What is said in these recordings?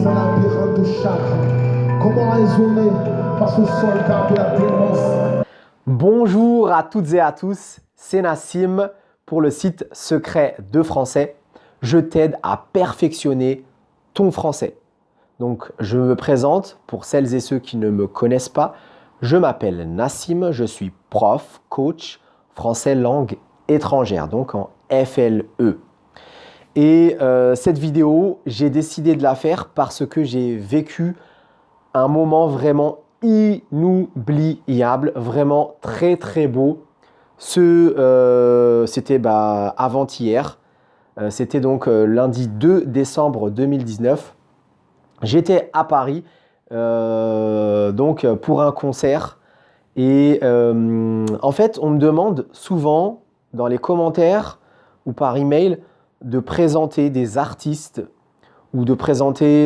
un labyrinthe de chakras. Comment raisonner face aux soldats de la démence? Bonjour à toutes et à tous, c'est Nassim pour le site Secret de Français. Je t'aide à perfectionner ton français. Donc, je me présente pour celles et ceux qui ne me connaissent pas. Je m'appelle Nassim, je suis prof, coach, français langue étrangère, donc en FLE. Et cette vidéo, j'ai décidé de la faire parce que j'ai vécu un moment vraiment inoubliable, vraiment très très beau. C'était avant-hier, c'était donc lundi 2 décembre 2019. J'étais à Paris donc pour un concert et en fait on me demande souvent dans les commentaires ou par email de présenter des artistes ou de présenter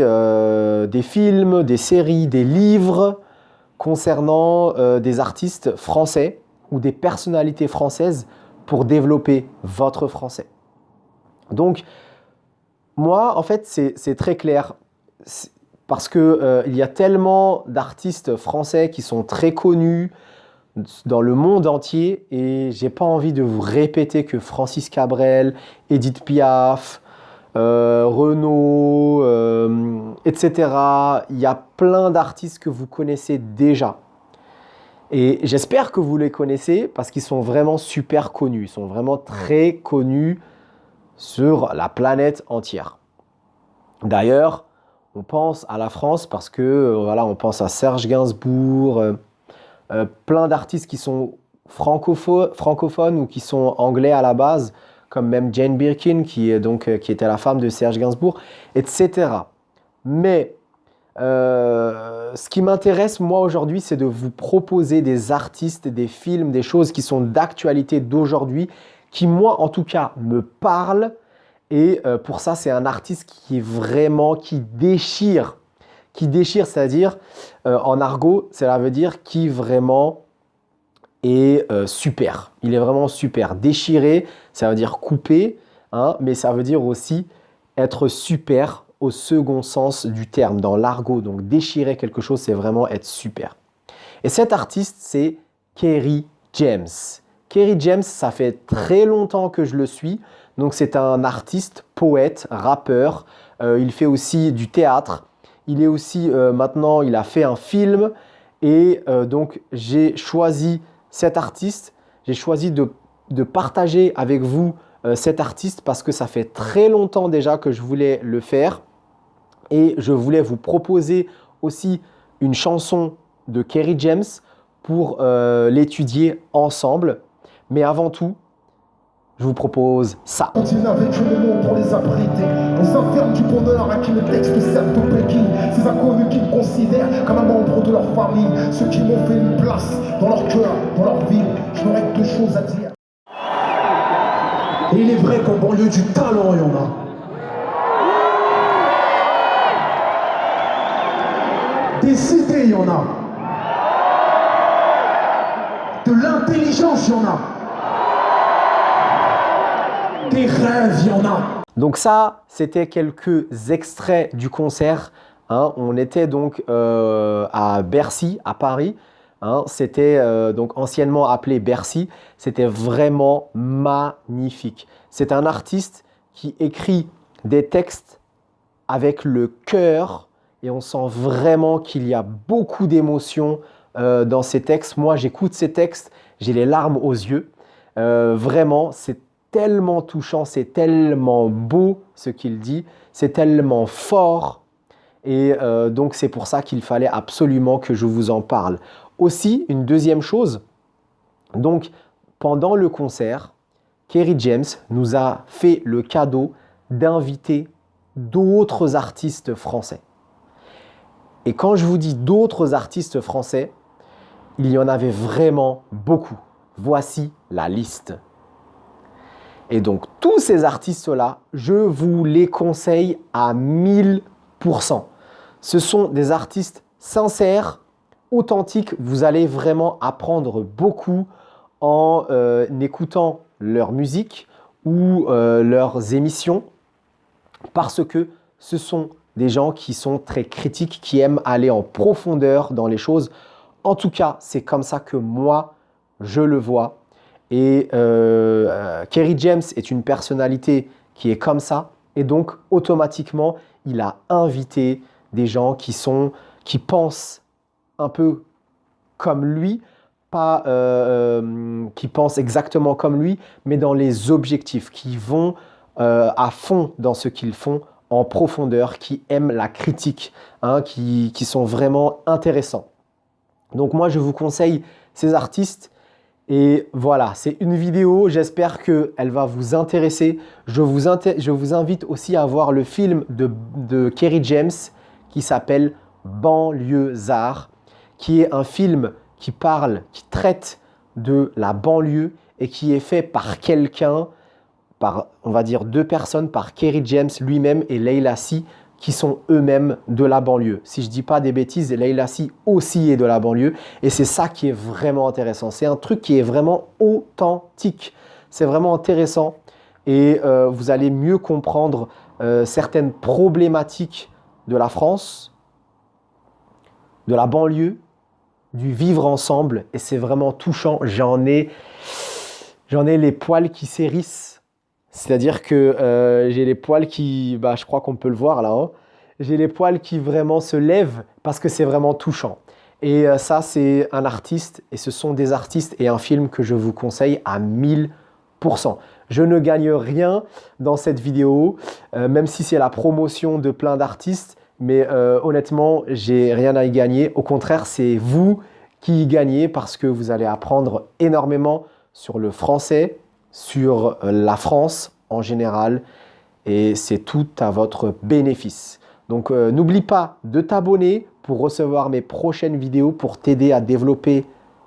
des films, des séries, des livres concernant des artistes français ou des personnalités françaises pour développer votre français. Donc, moi, en fait, c'est très clair parce que il y a tellement d'artistes français qui sont très connus dans le monde entier et j'ai pas envie de vous répéter que Francis Cabrel, Edith Piaf, Renaud, etc. Il y a plein d'artistes que vous connaissez déjà. Et j'espère que vous les connaissez parce qu'ils sont vraiment super connus. Ils sont vraiment très connus sur la planète entière. D'ailleurs, on pense à la France parce que voilà, on pense à Serge Gainsbourg, plein d'artistes qui sont francophones ou qui sont anglais à la base, comme même Jane Birkin qui était la femme de Serge Gainsbourg, etc. Mais ce qui m'intéresse moi aujourd'hui, c'est de vous proposer des artistes, des films, des choses qui sont d'actualité d'aujourd'hui, qui moi en tout cas me parlent. Et pour ça, c'est un artiste qui est vraiment, qui déchire, c'est-à-dire en argot, cela veut dire qui vraiment est super. Il est vraiment super. Déchirer, ça veut dire couper, hein, mais ça veut dire aussi être super au second sens du terme, dans l'argot. Donc déchirer quelque chose, c'est vraiment être super. Et cet artiste, c'est Kerry James. Kerry James, ça fait très longtemps que je le suis. Donc c'est un artiste, poète, rappeur. Il fait aussi du théâtre. Il est aussi, maintenant, il a fait un film. Et donc j'ai choisi cet artiste. J'ai choisi de partager avec vous cet artiste parce que ça fait très longtemps déjà que je voulais le faire. Et je voulais vous proposer aussi une chanson de Kerry James pour l'étudier ensemble. Mais avant tout, je vous propose ça. Quand ils n'avaient que le nom pour les abriter, les infirmes du bonheur à qui le texte sert de béquille, ces inconnus qui me considèrent comme un membre de leur famille, ceux qui m'ont fait une place dans leur cœur, dans leur vie, je n'aurais que deux choses à dire. Et il est vrai qu'en banlieue du talent, il y en a. Des idées, il y en a. De l'intelligence, il y en a. Des rêves, il y en a. Donc ça, c'était quelques extraits du concert. Hein. On était donc à Bercy, à Paris. Hein. C'était donc anciennement appelé Bercy. C'était vraiment magnifique. C'est un artiste qui écrit des textes avec le cœur et on sent vraiment qu'il y a beaucoup d'émotions dans ces textes. Moi, j'écoute ces textes, j'ai les larmes aux yeux. Vraiment, c'est tellement touchant, c'est tellement beau ce qu'il dit, c'est tellement fort et donc c'est pour ça qu'il fallait absolument que je vous en parle. Aussi, une deuxième chose, donc pendant le concert, Kerry James nous a fait le cadeau d'inviter d'autres artistes français. Et quand je vous dis d'autres artistes français, il y en avait vraiment beaucoup. Voici la liste. Et donc, tous ces artistes-là, je vous les conseille à 1000%. Ce sont des artistes sincères, authentiques. Vous allez vraiment apprendre beaucoup en écoutant leur musique ou leurs émissions parce que ce sont des gens qui sont très critiques, qui aiment aller en profondeur dans les choses. En tout cas, c'est comme ça que moi, je le vois. Et Kerry James est une personnalité qui est comme ça. Et donc, automatiquement, il a invité des gens qui pensent un peu comme lui, pas qui pensent exactement comme lui, mais dans les objectifs, qui vont à fond dans ce qu'ils font, en profondeur, qui aiment la critique, hein, qui sont vraiment intéressants. Donc moi, je vous conseille ces artistes. Et voilà, c'est une vidéo, j'espère qu'elle va vous intéresser. Je vous invite aussi à voir le film de Kerry James qui s'appelle Banlieusard, qui est un film qui traite de la banlieue et qui est fait par quelqu'un, on va dire 2 personnes, par Kerry James lui-même et Leila C, qui sont eux-mêmes de la banlieue. Si je ne dis pas des bêtises, Leila C aussi est de la banlieue. Et c'est ça qui est vraiment intéressant. C'est un truc qui est vraiment authentique. C'est vraiment intéressant. Et vous allez mieux comprendre certaines problématiques de la France, de la banlieue, du vivre ensemble. Et c'est vraiment touchant. J'en ai les poils qui s'hérissent. C'est-à-dire que j'ai les poils qui, je crois qu'on peut le voir là, hein. J'ai les poils qui vraiment se lèvent parce que c'est vraiment touchant. Et ça, c'est un artiste et ce sont des artistes et un film que je vous conseille à 1000%. Je ne gagne rien dans cette vidéo, même si c'est la promotion de plein d'artistes, mais honnêtement, j'ai rien à y gagner. Au contraire, c'est vous qui y gagnez parce que vous allez apprendre énormément sur le français, sur la France en général, et c'est tout à votre bénéfice. Donc n'oublie pas de t'abonner pour recevoir mes prochaines vidéos pour t'aider à développer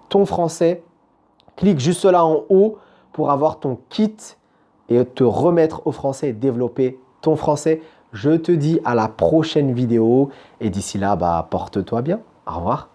ton français. Clique juste là en haut pour avoir ton kit et te remettre au français et développer ton français. Je te dis à la prochaine vidéo et d'ici là, porte-toi bien. Au revoir.